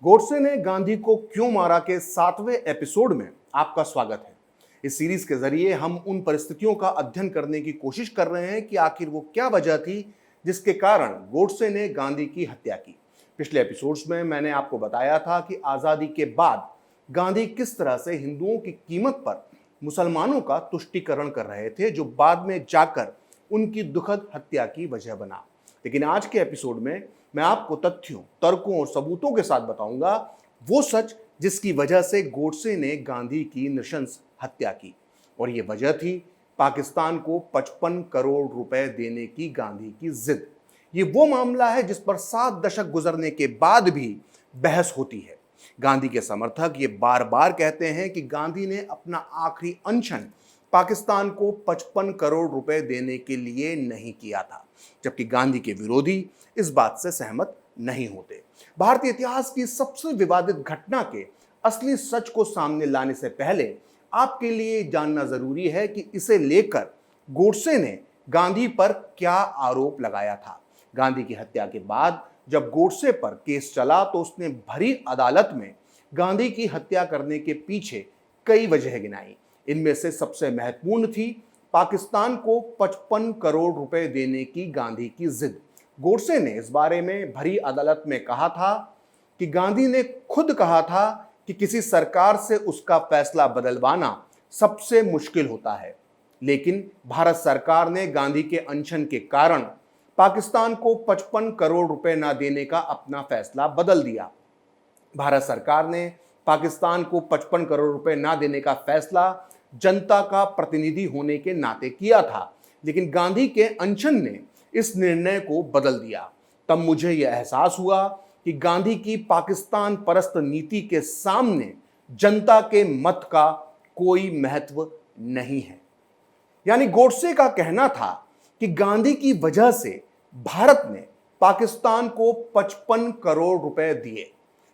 गोडसे ने गांधी को क्यों मारा के 7वें एपिसोड में आपका स्वागत है। इस सीरीज के जरिए हम उन परिस्थितियों का अध्ययन करने की कोशिश कर रहे हैं कि आखिर वो क्या वजह थी जिसके कारण गोडसे ने गांधी की हत्या की। पिछले एपिसोड्स में मैंने आपको बताया था कि आजादी के बाद गांधी किस तरह से हिंदुओं की कीमत पर मुसलमानों का तुष्टीकरण कर रहे थे, जो बाद में जाकर उनकी दुखद हत्या की वजह बना। लेकिन आज के एपिसोड में मैं आपको तथ्यों, तर्कों और सबूतों के साथ बताऊंगा वो सच जिसकी वजह से गोडसे ने गांधी की नृशंस हत्या की। और ये वजह थी पाकिस्तान को 55 करोड़ रुपए देने की गांधी की जिद। ये वो मामला है जिस पर 7 दशक गुजरने के बाद भी बहस होती है। गांधी के समर्थक ये बार बार कहते हैं कि गांधी ने अपना आखिरी अनशन पाकिस्तान को 55 करोड़ रुपए देने के लिए नहीं किया था, जबकि गांधी के विरोधी इस बात से सहमत नहीं होते। भारतीय इतिहास की सबसे विवादित घटना के असली सच को सामने लाने से पहले आपके लिए जानना जरूरी है कि इसे लेकर गोडसे ने गांधी पर क्या आरोप लगाया था। गांधी की हत्या के बाद जब गोडसे पर केस चला तो उसने भरी अदालत में गांधी की हत्या करने के पीछे कई वजह गिनाई। इनमें से सबसे महत्वपूर्ण थी पाकिस्तान को 55 करोड़ रुपए देने की गांधी की जिद। गोडसे ने इस बारे में भरी अदालत में कहा था कि गांधी ने खुद कहा था कि किसी सरकार से उसका फैसला बदलवाना सबसे मुश्किल होता है, लेकिन भारत सरकार ने गांधी के अनशन के कारण पाकिस्तान को 55 करोड़ रुपए न देने का अपना फैसला बदल दिया। भारत सरकार ने पाकिस्तान को 55 करोड़ रुपए न देने का फैसला जनता का प्रतिनिधि होने के नाते किया था, लेकिन गांधी के अनशन ने इस निर्णय को बदल दिया। तब मुझे यह एहसास हुआ कि गांधी की पाकिस्तान परस्त नीति के सामने जनता के मत का कोई महत्व नहीं है। यानी गोडसे का कहना था कि गांधी की वजह से भारत ने पाकिस्तान को 55 करोड़ रुपए दिए।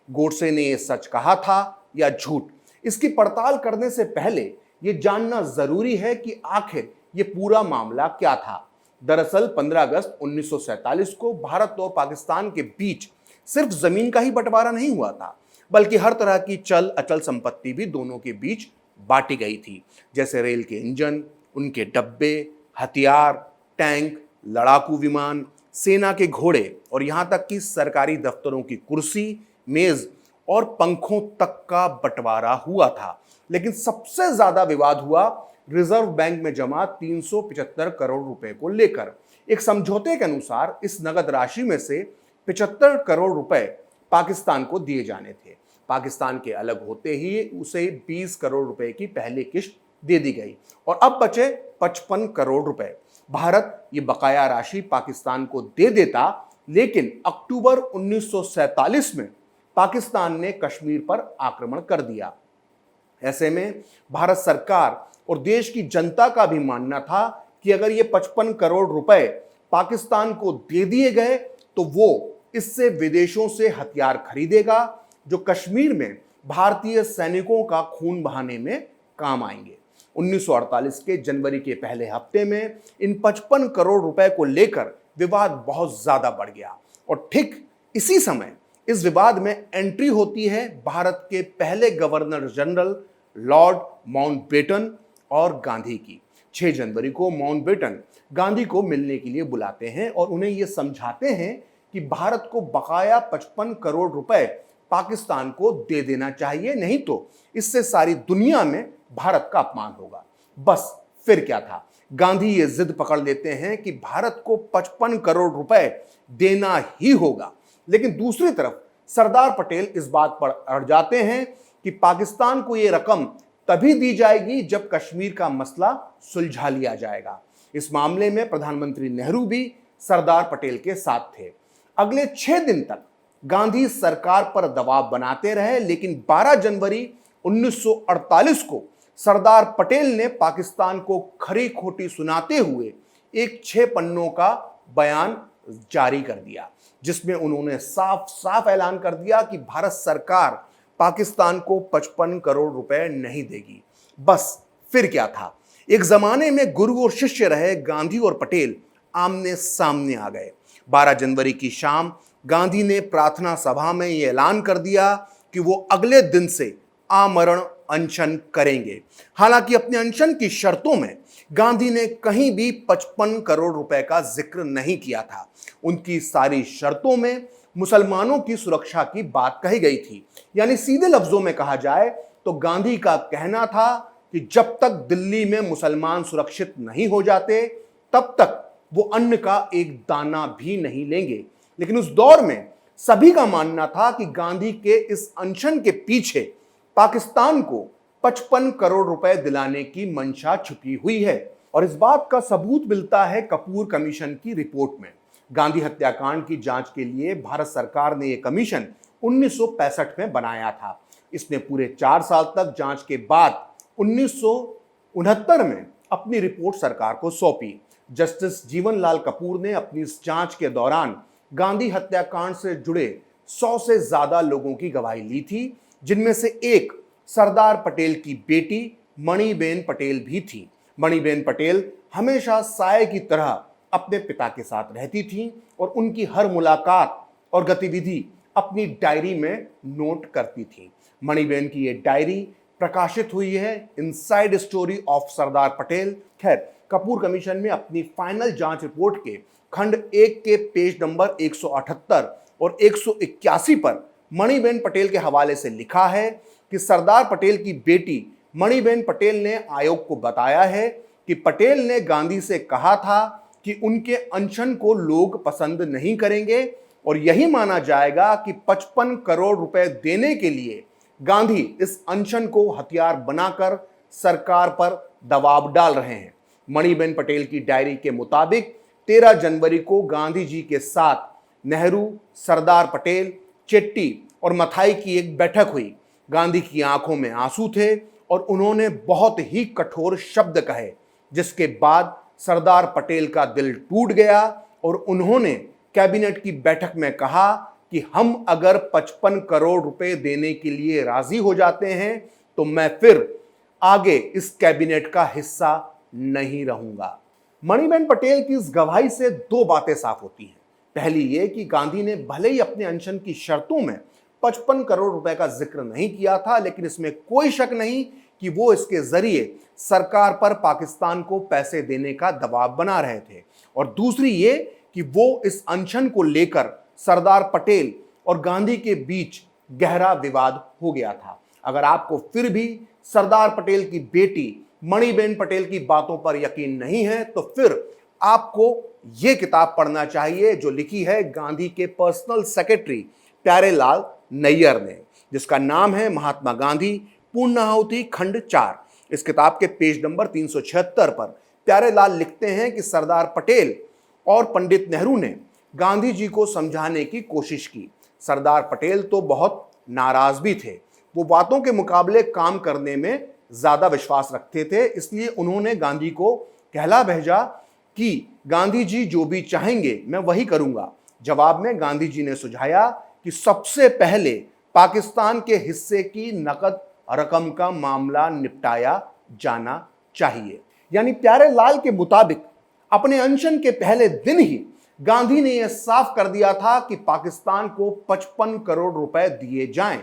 गोडसे ने यह सच कहा था या झूठ, इसकी पड़ताल करने से पहले यह जानना जरूरी है कि आखिर यह पूरा मामला क्या था। दरअसल 15 अगस्त 1947 को भारत और पाकिस्तान के बीच सिर्फ जमीन का ही बंटवारा नहीं हुआ था, बल्कि हर तरह की चल अचल संपत्ति भी दोनों के बीच बांटी गई थी, जैसे रेल के इंजन, उनके डब्बे, हथियार, टैंक, लड़ाकू विमान, सेना के घोड़े और यहां तक कि सरकारी दफ्तरों की कुर्सी, मेज और पंखों तक का बंटवारा हुआ था। लेकिन सबसे ज्यादा विवाद हुआ रिजर्व बैंक में जमा 375 करोड़ रुपए को लेकर। एक समझौते के अनुसार इस नगद राशि में से 75 करोड़ रुपए पाकिस्तान को दिए जाने थे। पाकिस्तान के अलग होते ही उसे 20 करोड़ रुपए की पहली किश्त दे दी गई और अब बचे 55 करोड़ रुपए। भारत ये बकाया राशि पाकिस्तान को दे देता, लेकिन अक्टूबर 1947 में पाकिस्तान ने कश्मीर पर आक्रमण कर दिया। ऐसे में भारत सरकार और देश की जनता का भी मानना था कि अगर ये 55 करोड़ रुपए पाकिस्तान को दे दिए गए तो वो इससे विदेशों से हथियार खरीदेगा जो कश्मीर में भारतीय सैनिकों का खून बहाने में काम आएंगे। 1948 के जनवरी के पहले हफ्ते में इन 55 करोड़ रुपए को लेकर विवाद बहुत ज्यादा बढ़ गया और ठीक इसी समय इस विवाद में एंट्री होती है भारत के पहले गवर्नर जनरल लॉर्ड माउंटबेटन और गांधी की। 6 जनवरी को माउंटबेटन गांधी को मिलने के लिए बुलाते हैं और उन्हें यह समझाते हैं कि भारत को बकाया 55 करोड़ रुपए पाकिस्तान को दे देना चाहिए, नहीं तो इससे सारी दुनिया में भारत का अपमान होगा। बस फिर क्या था, गांधी ये जिद पकड़ लेते हैं कि भारत को 55 करोड़ रुपए देना ही होगा। लेकिन दूसरी तरफ सरदार पटेल इस बात पर अड़ जाते हैं कि पाकिस्तान को यह रकम तभी दी जाएगी जब कश्मीर का मसला सुलझा लिया जाएगा। इस मामले में प्रधानमंत्री नेहरू भी सरदार पटेल के साथ थे। अगले 6 दिन तक गांधी सरकार पर दबाव बनाते रहे, लेकिन 12 जनवरी 1948 को सरदार पटेल ने पाकिस्तान को खरी खोटी सुनाते हुए एक 6 पन्नों का बयान जारी कर दिया, जिसमें उन्होंने साफ साफ ऐलान कर दिया कि भारत सरकार पाकिस्तान को 55 करोड़ रुपए नहीं देगी। बस फिर क्या था, एक जमाने में गुरु और शिष्य रहे गांधी और पटेल आमने सामने आ गए। 12 जनवरी की शाम गांधी ने प्रार्थना सभा में यह ऐलान कर दिया कि वो अगले दिन से आमरण अनशन करेंगे। हालांकि अपने अनशन की शर्तों में गांधी ने कहीं भी 55 करोड़ रुपए का जिक्र नहीं किया था। उनकी सारी शर्तों में मुसलमानों की सुरक्षा की बात कही गई थी। यानी सीधे लफ्जों में कहा जाए तो गांधी का कहना था कि जब तक दिल्ली में मुसलमान सुरक्षित नहीं हो जाते तब तक वो अन्न का एक दाना भी नहीं लेंगे। लेकिन उस दौर में सभी का मानना था कि गांधी के इस अनशन के पीछे पाकिस्तान को 55 करोड़ रुपए दिलाने की मंशा छुपी हुई है। और इस बात का सबूत मिलता है कपूर कमीशन की रिपोर्ट में। गांधी हत्याकांड की जांच के लिए भारत सरकार ने यह कमीशन 1965 में बनाया था। इसने पूरे 4 साल तक जांच के बाद 1969 में अपनी रिपोर्ट सरकार को सौंपी। जस्टिस जीवनलाल कपूर ने अपनी इस जांच के दौरान गांधी हत्याकांड से जुड़े 100 से ज्यादा लोगों की गवाही ली थी, जिनमें से एक सरदार पटेल की बेटी मणिबेन पटेल भी थी। मणिबेन पटेल हमेशा साये की तरह अपने पिता के साथ रहती थीं और उनकी हर मुलाकात और गतिविधि अपनी डायरी में नोट करती थीं। मणिबेन की ये डायरी प्रकाशित हुई है inside story of Sardar Patel. खैर, कपूर कमीशन में अपनी फाइनल जांच रिपोर्ट के खंड 1 के पेज नंबर 178 और 181 पर मणिबेन पटेल के हवाले से लिखा है कि सरदार पटेल की बेटी मणिबेन पटेल ने आयोग को बताया है कि पटेल ने गांधी से कहा था कि उनके अनशन को लोग पसंद नहीं करेंगे और यही माना जाएगा कि 55 करोड़ रुपए देने के लिए गांधी इस अनशन को हथियार बनाकर सरकार पर दबाव डाल रहे हैं। मणिबेन पटेल की डायरी के मुताबिक 13 जनवरी को गांधी जी के साथ नेहरू, सरदार पटेल, चेट्टी और मथाई की एक बैठक हुई। गांधी की आंखों में आंसू थे और उन्होंने बहुत ही कठोर शब्द कहे, जिसके बाद सरदार पटेल का दिल टूट गया और उन्होंने कैबिनेट की बैठक में कहा कि हम अगर 55 करोड़ रुपए देने के लिए राजी हो जाते हैं तो मैं फिर आगे इस कैबिनेट का हिस्सा नहीं रहूंगा। मणिबेन पटेल की इस गवाही से 2 बातें साफ होती हैं। पहली ये कि गांधी ने भले ही अपने अनशन की शर्तों में 55 करोड़ रुपए का जिक्र नहीं किया था, लेकिन इसमें कोई शक नहीं कि वो इसके जरिए सरकार पर पाकिस्तान को पैसे देने का दबाव बना रहे थे। और दूसरी ये कि वो इस अनशन को लेकर सरदार पटेल और गांधी के बीच गहरा विवाद हो गया था। अगर आपको फिर भी सरदार पटेल की बेटी मणिबेन पटेल की बातों पर यकीन नहीं है तो फिर आपको यह किताब पढ़ना चाहिए जो लिखी है गांधी के पर्सनल सेक्रेटरी प्यारेलाल नैयर ने, जिसका नाम है महात्मा गांधी पूर्णाहुति खंड 4। इस किताब के पेज नंबर 376 पर प्यारेलाल लिखते हैं कि सरदार पटेल और पंडित नेहरू ने गांधी जी को समझाने की कोशिश की। सरदार पटेल तो बहुत नाराज भी थे। वो बातों के मुकाबले काम करने में ज्यादा विश्वास रखते थे, इसलिए उन्होंने गांधी को कहला भेजा कि गांधी जी जो भी चाहेंगे मैं वही करूंगा। जवाब में गांधी जी ने सुझाया कि सबसे पहले पाकिस्तान के हिस्से की नकद रकम का मामला निपटाया जाना चाहिए। यानी प्यारेलाल के मुताबिक अपने अनशन के पहले दिन ही गांधी ने यह साफ कर दिया था कि पाकिस्तान को 55 करोड़ रुपए दिए जाएं।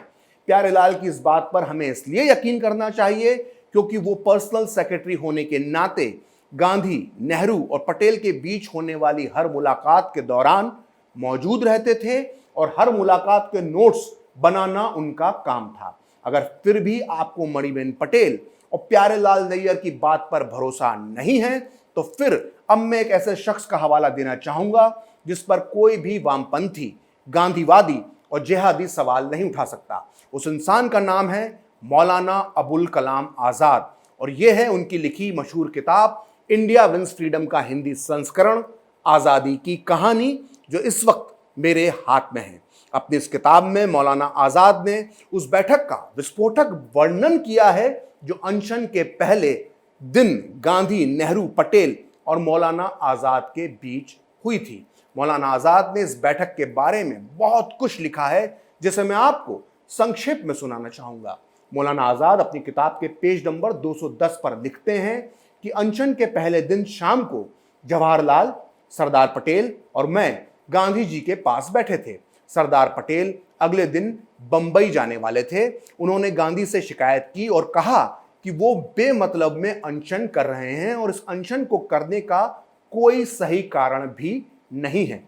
प्यारेलाल की इस बात पर हमें इसलिए यकीन करना चाहिए क्योंकि वो पर्सनल सेक्रेटरी होने के नाते गांधी, नेहरू और पटेल के बीच होने वाली हर मुलाकात के दौरान मौजूद रहते थे और हर मुलाकात के नोट्स बनाना उनका काम था। अगर फिर भी आपको मणिबेन पटेल और प्यारेलाल नैयर की बात पर भरोसा नहीं है तो फिर अब मैं एक ऐसे शख्स का हवाला देना चाहूंगा जिस पर कोई भी वामपंथी, गांधीवादी और जिहादी सवाल नहीं उठा सकता। उस इंसान का नाम है मौलाना अबुल कलाम आजाद और यह है उनकी लिखी मशहूर किताब इंडिया विंस फ्रीडम का हिंदी संस्करण आजादी की कहानी, जो इस वक्त मेरे हाथ में है। अपनी इस किताब में मौलाना आजाद ने उस बैठक का विस्फोटक वर्णन किया है जो अनशन के पहले दिन गांधी, नेहरू, पटेल और मौलाना आजाद के बीच हुई थी। मौलाना आजाद ने इस बैठक के बारे में बहुत कुछ लिखा है जिसे मैं आपको संक्षेप में सुनाना चाहूंगा। मौलाना आजाद अपनी किताब के पेज नंबर 210 पर लिखते हैं कि अनशन के पहले दिन शाम को जवाहरलाल, सरदार पटेल और मैं गांधी जी के पास बैठे थे। सरदार पटेल अगले दिन बंबई जाने वाले थे। उन्होंने गांधी से शिकायत की और कहा कि वो बेमतलब में अनशन कर रहे हैं और इस अनशन को करने का कोई सही कारण भी नहीं है।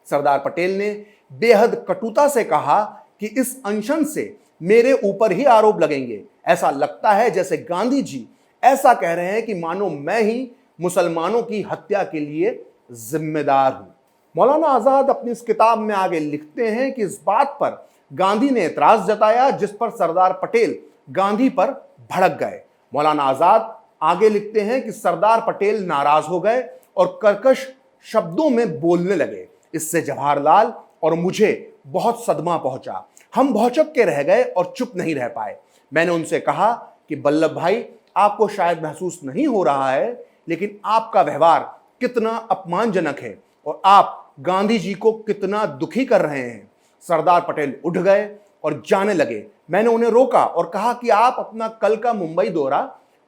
सरदार पटेल ने बेहद कटुता से कहा कि इस अनशन से मेरे ऊपर ही आरोप लगेंगे। ऐसा लगता है जैसे गांधी जी ऐसा कह रहे हैं कि मानो मैं ही मुसलमानों की हत्या के लिए जिम्मेदार हूं। मौलाना आजाद अपनी इस किताब में आगे लिखते हैं कि इस बात पर गांधी ने एतराज जताया जिस पर सरदार पटेल गांधी पर भड़क गए। मौलाना आजाद आगे लिखते हैं कि सरदार पटेल नाराज हो गए और कर्कश शब्दों में बोलने लगे। इससे जवाहरलाल और मुझे बहुत सदमा पहुंचा। हम भौचक के रह गए और चुप नहीं रह पाए। मैंने उनसे कहा कि वल्लभ भाई, आपको शायद महसूस नहीं हो रहा है, लेकिन आपका व्यवहार कितना अपमानजनक है और आप गांधी जी को कितना दुखी कर रहे हैं। सरदार पटेल उठ गए और जाने लगे। मैंने उन्हें रोका और कहा कि आप अपना कल का मुंबई दौरा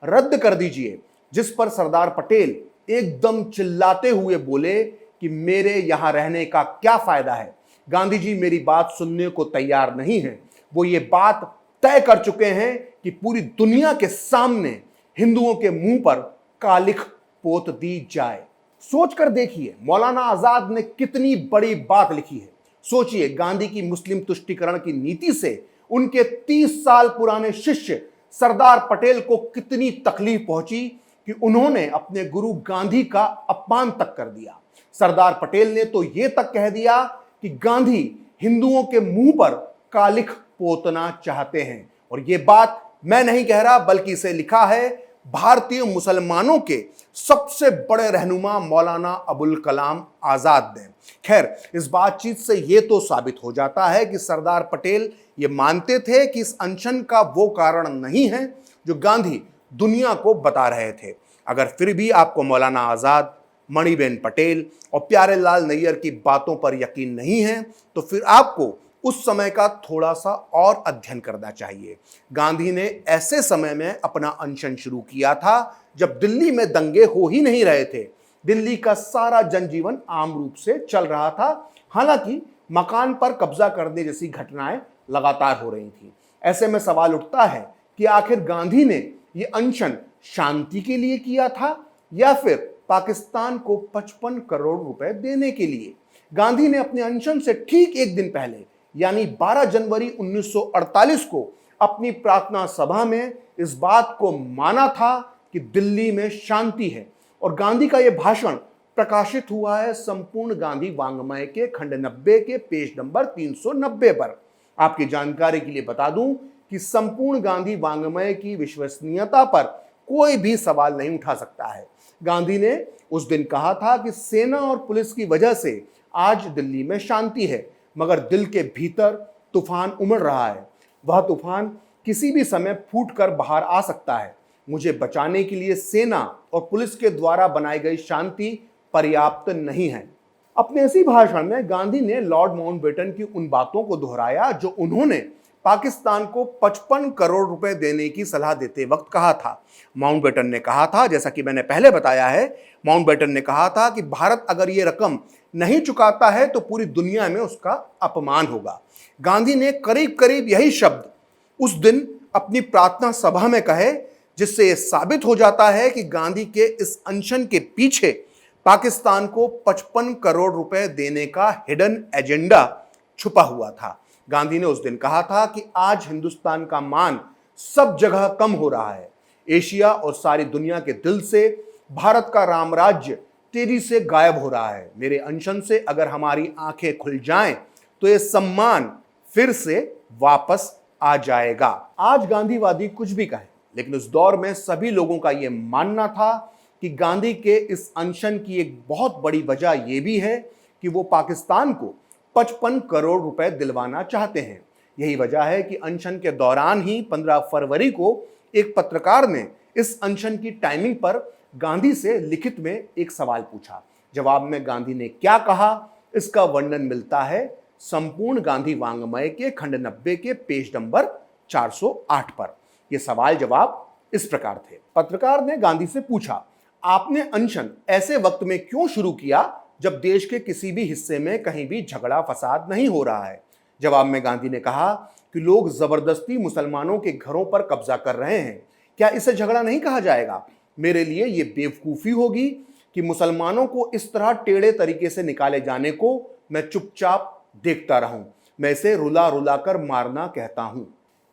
रद्द कर दीजिए, जिस पर सरदार पटेल एकदम चिल्लाते हुए बोले कि मेरे यहां रहने का क्या फायदा है। गांधी जी मेरी बात सुनने को तैयार नहीं है। वो ये बात तय कर चुके हैं कि पूरी दुनिया के सामने हिंदुओं के मुंह पर कालिख पोत दी जाए। सोचकर देखिए मौलाना आजाद ने कितनी बड़ी बात लिखी है। सोचिए, गांधी की मुस्लिम तुष्टीकरण की नीति से उनके 30 साल पुराने शिष्य सरदार पटेल को कितनी तकलीफ पहुंची कि उन्होंने अपने गुरु गांधी का अपमान तक कर दिया। सरदार पटेल ने तो यह तक कह दिया कि गांधी हिंदुओं के मुंह पर कालिख पोतना चाहते हैं। और यह बात मैं नहीं कह रहा, बल्कि इसे लिखा है भारतीय मुसलमानों के सबसे बड़े रहनुमा मौलाना अबुल कलाम आजाद ने। खैर, इस बातचीत से यह तो साबित हो जाता है कि सरदार पटेल ये मानते थे कि इस अनशन का वो कारण नहीं है जो गांधी दुनिया को बता रहे थे। अगर फिर भी आपको मौलाना आजाद, मणिबेन पटेल और प्यारेलाल नैयर की बातों पर यकीन नहीं है, तो फिर आपको उस समय का थोड़ा सा और अध्ययन करना चाहिए। गांधी ने ऐसे समय में अपना अनशन शुरू किया था जब दिल्ली में दंगे हो ही नहीं रहे थे। दिल्ली का सारा जनजीवन आम रूप से चल रहा था। हालांकि मकान पर कब्जा करने जैसी घटनाएं लगातार हो रही थी। ऐसे में सवाल उठता है कि आखिर गांधी ने ये अनशन शांति के लिए किया था या फिर पाकिस्तान को 55 करोड़ रुपए देने के लिए। गांधी ने अपने अनशन से ठीक एक दिन पहले यानी 12 जनवरी 1948 को अपनी प्रार्थना सभा में इस बात को माना था कि दिल्ली में शांति है। और गांधी का यह भाषण प्रकाशित हुआ है संपूर्ण गांधी वांग्मय के खंड 90 के पेज नंबर 390 पर। आपकी जानकारी के लिए बता दूं कि संपूर्ण गांधी वांग्मय की विश्वसनीयता पर कोई भी सवाल नहीं उठा सकता है। गांधी ने उस दिन कहा था कि सेना और पुलिस की वजह से आज दिल्ली में शांति है, मगर दिल के भीतर तूफान उमड़ रहा है। वह तूफान किसी भी समय फूटकर बाहर आ सकता है। मुझे बचाने के लिए सेना और पुलिस के द्वारा बनाई गई शांति पर्याप्त नहीं है। अपने इसी भाषण में गांधी ने लॉर्ड माउंटबेटन की उन बातों को दोहराया जो उन्होंने पाकिस्तान को 55 करोड़ रुपए देने की सलाह देते वक्त कहा था। माउंटबेटन ने कहा था, जैसा कि मैंने पहले बताया है, माउंटबेटन ने कहा था कि भारत अगर ये रकम नहीं चुकाता है तो पूरी दुनिया में उसका अपमान होगा। गांधी ने करीब करीब यही शब्द उस दिन अपनी प्रार्थना सभा में कहे, जिससे यह साबित हो जाता है कि गांधी के इस अनशन के पीछे पाकिस्तान को 55 करोड़ रुपए देने का हिडन एजेंडा छुपा हुआ था। गांधी ने उस दिन कहा था कि आज हिंदुस्तान का मान सब जगह कम हो रहा है। एशिया और सारी दुनिया के दिल से भारत का रामराज्य तेजी से गायब हो रहा है। मेरे अनशन से अगर हमारी आंखें खुल जाएं तो ये सम्मान फिर से वापस आ जाएगा। आज गांधीवादी कुछ भी कहें, लेकिन उस दौर में सभी लोगों का यह मानना था कि गांधी के इस अनशन की एक बहुत बड़ी वजह यह भी है कि वो पाकिस्तान को 55 करोड़ रुपए दिलवाना चाहते हैं। यही वजह है कि अनशन के दौरान ही 15 फरवरी को एक पत्रकार ने इस अनशन की टाइमिंग पर गांधी से लिखित में एक सवाल पूछा। जवाब में गांधी ने क्या कहा, इसका वर्णन मिलता है संपूर्ण गांधी वांग्मय के खंड 90 के पेज नंबर 408 पर। यह सवाल जवाब इस प्रकार थे। पत्रकार ने गांधी से पूछा, आपने अनशन ऐसे वक्त में क्यों शुरू किया जब देश के किसी भी हिस्से में कहीं भी झगड़ा फसाद नहीं हो रहा है। जवाब में गांधी ने कहा कि लोग जबरदस्ती मुसलमानों के घरों पर कब्जा कर रहे हैं, क्या इसे झगड़ा नहीं कहा जाएगा? मेरे लिए ये बेवकूफी होगी कि मुसलमानों को इस तरह टेढ़े तरीके से निकाले जाने को मैं चुपचाप देखता रहूं। मैं इसे रुला रुला कर मारना कहता हूं।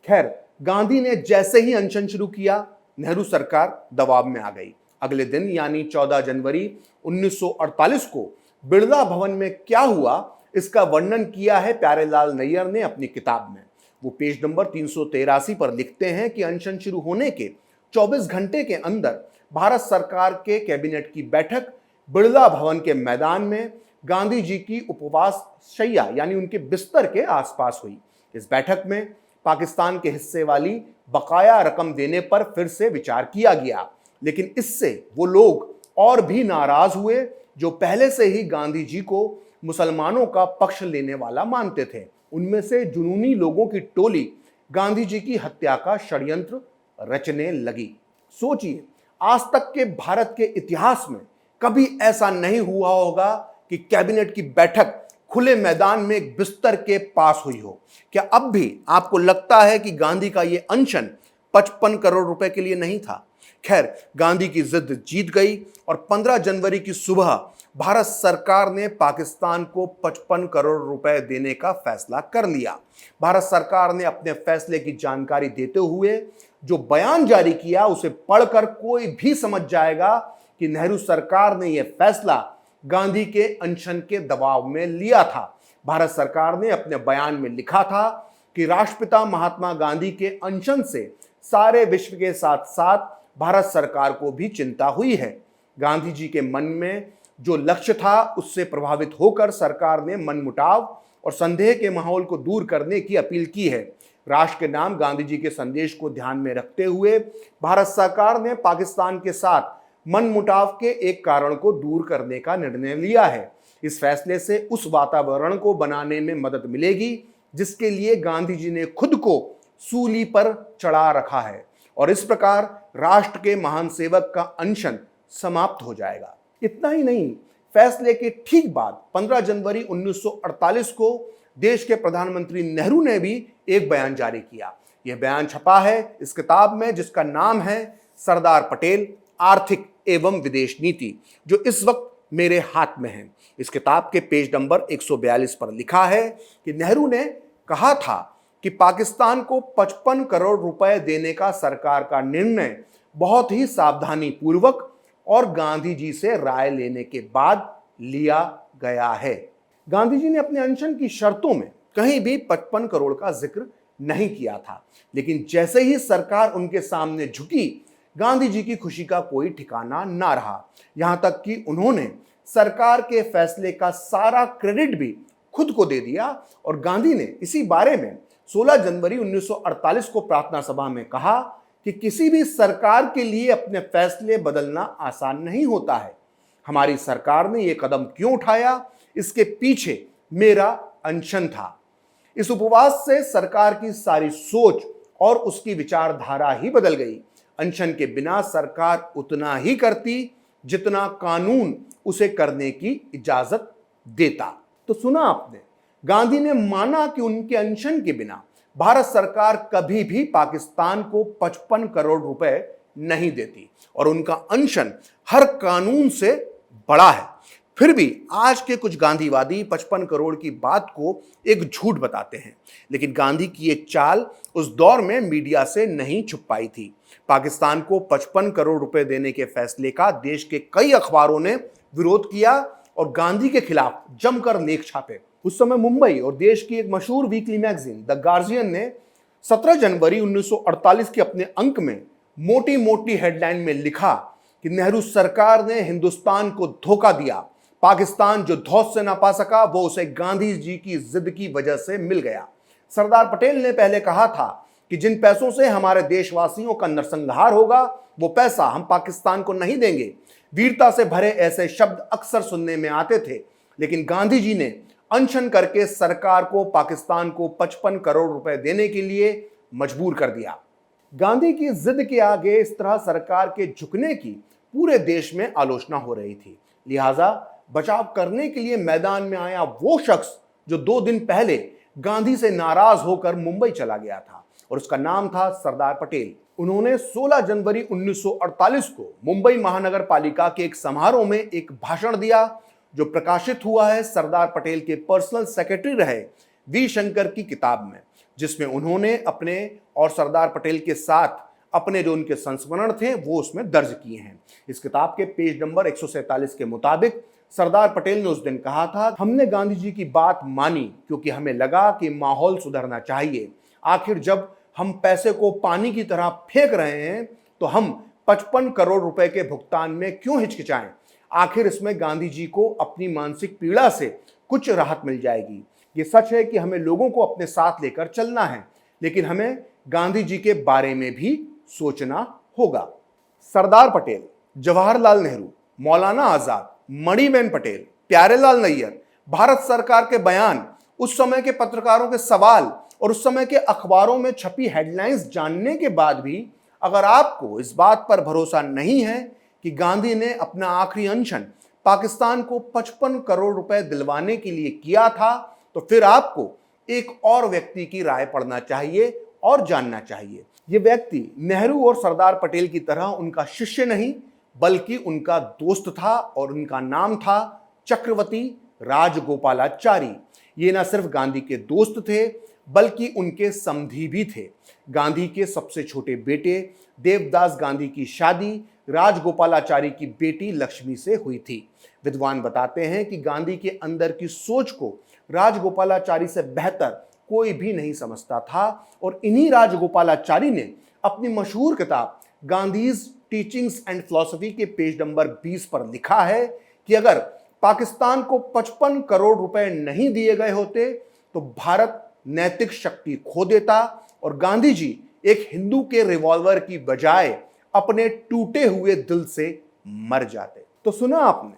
खैर, गांधी ने जैसे ही अनशन शुरू किया, नेहरू सरकार दबाव में आ गई। अगले दिन यानी 14 जनवरी 1948 को बिरला भवन में क्या हुआ, इसका वर्णन किया है प्यारेलाल नैयर ने अपनी किताब में। वो पेज नंबर 383 पर लिखते हैं कि अनशन शुरू होने के 24 घंटे के अंदर भारत सरकार के कैबिनेट की बैठक बिरला भवन के मैदान में गांधी जी की उपवास शैया यानी उनके बिस्तर के आसपास हुई। इस बैठक में पाकिस्तान के हिस्से वाली बकाया रकम देने पर फिर से विचार किया गया, लेकिन इससे वो लोग और भी नाराज हुए जो पहले से ही गांधी जी को मुसलमानों का पक्ष लेने वाला मानते थे। उनमें से जुनूनी लोगों की टोली गांधी जी की हत्या का षड्यंत्र रचने लगी। सोचिए, आज तक के भारत के इतिहास में कभी ऐसा नहीं हुआ होगा कि कैबिनेट की बैठक खुले मैदान में एक बिस्तर के पास हुई हो। क्या अब भी आपको लगता है कि गांधी का यह अनशन 55 करोड़ रुपए के लिए नहीं था? खैर, गांधी की जिद जीत गई और 15 जनवरी की सुबह भारत सरकार ने पाकिस्तान को 55 करोड़ रुपए देने का फैसला कर लिया। भारत सरकार ने अपने फैसले की जानकारी देते हुए जो बयान जारी किया, उसे पढ़कर कोई भी समझ जाएगा कि नेहरू सरकार ने यह फैसला गांधी के अनशन के दबाव में लिया था। भारत सरकार ने अपने बयान में लिखा था कि राष्ट्रपिता महात्मा गांधी के अनशन से सारे विश्व के साथ साथ भारत सरकार को भी चिंता हुई है। गांधी जी के मन में जो लक्ष्य था, उससे प्रभावित होकर सरकार ने मनमुटाव और संदेह के माहौल को दूर करने की अपील की है। राष्ट्र के नाम गांधी जी के संदेश को ध्यान में रखते हुए भारत सरकार ने पाकिस्तान के साथ मनमुटाव के एक कारण को दूर करने का निर्णय लिया है। इस फैसले से उस वातावरण को बनाने में मदद मिलेगी जिसके लिए गांधी जी ने खुद को सूली पर चढ़ा रखा है, और इस प्रकार राष्ट्र के महान सेवक का अनशन समाप्त हो जाएगा। इतना ही नहीं, फैसले के ठीक बाद 15 जनवरी 1948 को देश के प्रधानमंत्री नेहरू ने भी एक बयान जारी किया। यह बयान छपा है इस किताब में जिसका नाम है सरदार पटेल, आर्थिक एवं विदेश नीति, जो इस वक्त मेरे हाथ में है। इस किताब के पेज नंबर 142 पर लिखा है कि नेहरू ने कहा था कि पाकिस्तान को 55 करोड़ रुपए देने का सरकार का निर्णय बहुत ही सावधानी पूर्वक और गांधी जी से राय लेने के बाद लिया गया है। गांधी जी ने अपने अनशन की शर्तों में कहीं भी 55 करोड़ का जिक्र नहीं किया था, लेकिन जैसे ही सरकार उनके सामने झुकी, गांधी जी की खुशी का कोई ठिकाना ना रहा। यहां तक कि उन्होंने सरकार के फैसले का सारा क्रेडिट भी खुद को दे दिया, और गांधी ने इसी बारे में 16 जनवरी 1948 को प्रार्थना सभा में कहा कि किसी भी सरकार के लिए अपने फैसले बदलना आसान नहीं होता है। हमारी सरकार ने यह कदम क्यों उठाया, इसके पीछे मेरा अनशन था। इस उपवास से सरकार की सारी सोच और उसकी विचारधारा ही बदल गई। अनशन के बिना सरकार उतना ही करती जितना कानून उसे करने की इजाजत देता। तो सुना आपने, गांधी ने माना कि उनके अनशन के बिना भारत सरकार कभी भी पाकिस्तान को 55 करोड़ रुपए नहीं देती, और उनका अनशन हर कानून से बड़ा है। फिर भी आज के कुछ गांधीवादी 55 करोड़ की बात को एक झूठ बताते हैं, लेकिन गांधी की ये चाल उस दौर में मीडिया से नहीं छुप पाई थी। पाकिस्तान को 55 करोड़ रुपए देने के फैसले का देश के कई अखबारों ने विरोध किया और गांधी के खिलाफ जमकर लेख छापे। उस समय मुंबई और देश की एक मशहूर वीकली मैगजीन द गार्जियन ने 17 जनवरी 1948 के अपने अंक में मोटी मोटी हेडलाइन में लिखा कि नेहरू सरकार ने हिंदुस्तान को धोखा दिया। पाकिस्तान जो धौंस से ना पा सका, वो उसे गांधी जी की जिद की वजह से मिल गया। सरदार पटेल ने पहले कहा था कि जिन पैसों से हमारे देशवासियों का नरसंहार होगा, वो पैसा हम पाकिस्तान को नहीं देंगे। वीरता से भरे ऐसे शब्द अक्सर सुनने में आते थे, लेकिन गांधी जी ने अनशन करके सरकार को पाकिस्तान को 55 करोड़ रुपए देने के लिए मजबूर कर दिया। गांधी की जिद के आगे इस तरह सरकार के झुकने की पूरे देश में आलोचना हो रही थी, लिहाजा बचाव करने के लिए मैदान में आया वो शख्स जो 2 दिन पहले गांधी से नाराज होकर मुंबई चला गया था, और उसका नाम था सरदार पटेल। उन्होंने 16 जनवरी 1948 को मुंबई महानगर पालिका के एक समारोह में एक भाषण दिया, जो प्रकाशित हुआ है सरदार पटेल के पर्सनल सेक्रेटरी रहे वी शंकर की किताब में, जिसमें उन्होंने अपने और सरदार पटेल के साथ अपने जो उनके संस्मरण थे वो उसमें दर्ज किए हैं। इस किताब के पेज नंबर 147 के मुताबिक सरदार पटेल ने उस दिन कहा था, हमने गांधी जी की बात मानी क्योंकि हमें लगा कि माहौल सुधरना चाहिए। आखिर जब हम पैसे को पानी की तरह फेंक रहे हैं तो हम 55 करोड़ रुपए के भुगतान में क्यों हिचकिचाएं? आखिर इसमें गांधी जी को अपनी मानसिक पीड़ा से कुछ राहत मिल जाएगी। ये सच है कि हमें लोगों को अपने साथ लेकर चलना है, लेकिन हमें गांधी जी के बारे में भी सोचना होगा। सरदार पटेल, जवाहरलाल नेहरू, मौलाना आजाद, मणिबेन पटेल, प्यारेलाल नैयर, भारत सरकार के बयान, उस समय के पत्रकारों के सवाल और उस समय के अखबारों में छपी हेडलाइंस जानने के बाद भी अगर आपको इस बात पर भरोसा नहीं है कि गांधी ने अपना आखिरी अनशन पाकिस्तान को 55 करोड़ रुपए दिलवाने के लिए किया था, तो फिर आपको एक और व्यक्ति की राय पढ़ना चाहिए और जानना चाहिए। ये व्यक्ति नेहरू और सरदार पटेल की तरह उनका शिष्य नहीं बल्कि उनका दोस्त था, और उनका नाम था चक्रवर्ती राजगोपालाचारी। ये न सिर्फ गांधी के दोस्त थे बल्कि उनके समधी भी थे। गांधी के सबसे छोटे बेटे देवदास गांधी की शादी राजगोपालाचारी की बेटी लक्ष्मी से हुई थी। विद्वान बताते हैं कि गांधी के अंदर की सोच को राजगोपालाचारी से बेहतर कोई भी नहीं समझता था, और इन्हीं राजगोपालाचारी ने अपनी मशहूर किताब गांधीज टीचिंग्स एंड फिलॉसफी के पेज नंबर 20 पर लिखा है कि अगर पाकिस्तान को 55 करोड़ रुपए नहीं दिए गए होते तो भारत नैतिक शक्ति खो देता और गांधी जी एक हिंदू के रिवॉल्वर की बजाय अपने टूटे हुए दिल से मर जाते। तो सुना आपने,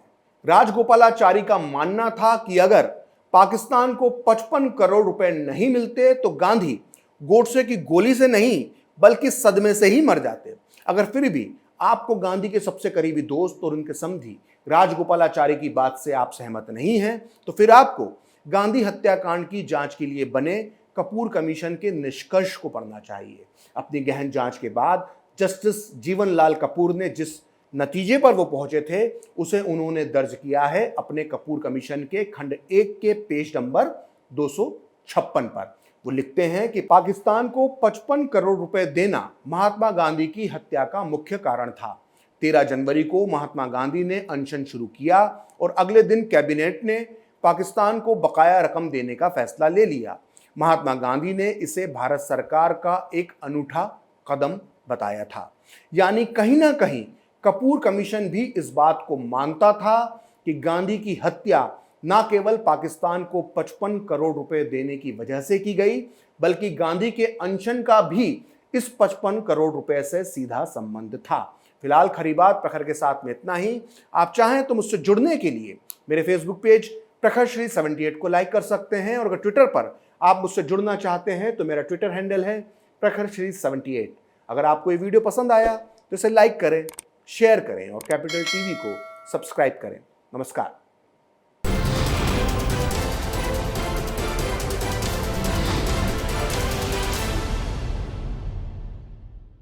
राजगोपालाचारी का मानना था कि अगर पाकिस्तान को 55 करोड़ रुपए नहीं मिलते तो गांधी गोडसे की गोली से नहीं बल्कि सदमे से ही मर जाते। अगर फिर भी आपको गांधी के सबसे करीबी दोस्त और उनके समधी राजगोपालाचारी की बात से आप सहमत नहीं हैं, तो फिर आपको गांधी हत्याकांड की जांच के लिए बने कपूर कमीशन के निष्कर्ष को पढ़ना चाहिए। अपनी गहन जांच के बाद जस्टिस जीवनलाल कपूर ने जिस नतीजे पर वो पहुंचे थे उसे उन्होंने दर्ज किया है अपने कपूर कमीशन के खंड 1 के पेज नंबर 256 पर। वो लिखते हैं कि पाकिस्तान को 55 करोड़ रुपए देना महात्मा गांधी की हत्या का मुख्य कारण था। 13 जनवरी को महात्मा गांधी ने अनशन शुरू किया और अगले दिन कैबिनेट ने पाकिस्तान को बकाया रकम देने का फैसला ले लिया। महात्मा गांधी ने इसे भारत सरकार का एक अनूठा कदम बताया था। यानी कहीं ना कहीं कपूर कमीशन भी इस बात को मानता था कि गांधी की हत्या न केवल पाकिस्तान को 55 करोड़ रुपए देने की वजह से की गई, बल्कि गांधी के अनशन का भी इस 55 करोड़ रुपए से सीधा संबंध था। फिलहाल खरी बात प्रखर के साथ में इतना ही। आप चाहें तो मुझसे जुड़ने के लिए मेरे फेसबुक पेज प्रखर श्री 78 को लाइक कर सकते हैं, और अगर ट्विटर पर आप मुझसे जुड़ना चाहते हैं तो मेरा ट्विटर हैंडल है प्रखर श्री 78। अगर आपको ये वीडियो पसंद आया तो इसे लाइक करें, शेयर करें और कैपिटल टीवी को सब्सक्राइब करें। नमस्कार।